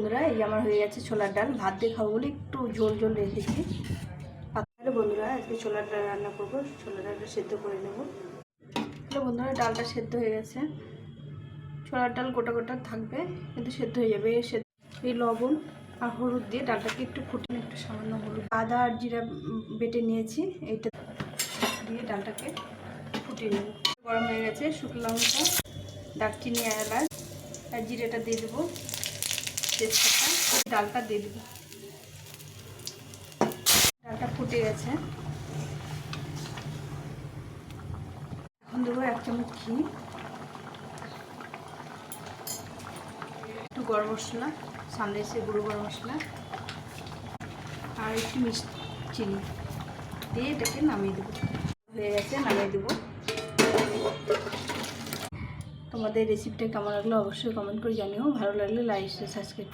বন্ধুরা, এই আমার হয়ে গেছে ছোলার ডাল। ভাত দিয়ে খাবো বলে একটু ঝোল ঝোল রেখেছি। হ্যালো বন্ধুরা, আজকে ছোলার ডাল রান্না করবো। ছোলার ডালটা সেদ্ধ করে নেব। হ্যালো বন্ধুরা, ডালটা সেদ্ধ হয়ে গেছে। ছোলার ডাল গোটা গোটা থাকবে, কিন্তু সেদ্ধ হয়ে যাবে। এই লবণ আর হলুদ দিয়ে ডালটাকে একটু ফুটিয়ে, একটু সামান্য হলুদ, আদা আর জিরা বেটে নিয়েছি, এইটা দিয়ে ডালটাকে ফুটিয়ে নেব। গরম হয়ে গেছে। শুকনো লঙ্কা, দারচিনি, এলাচ আর জিরেটা দিয়ে দেবো, তেজপাতা, ডালটা দিয়ে দেবো। ডালটা ফুটে গেছে। এখন দেবো 1 চামচ ঘি, একটু গরম মশলা, সানরাইসের গুঁড়ো গরম মশলা আর একটু মিষ্টি চিনি দিয়ে এটাকে নামিয়ে দেবো। হয়ে গেছে, নামিয়ে দেবো। তোমাদের রেসিপিটা কেমন লাগলো অবশ্যই কমেন্ট করে জানিও। ভালো লাগলে লাইক, সাবস্ক্রাইব।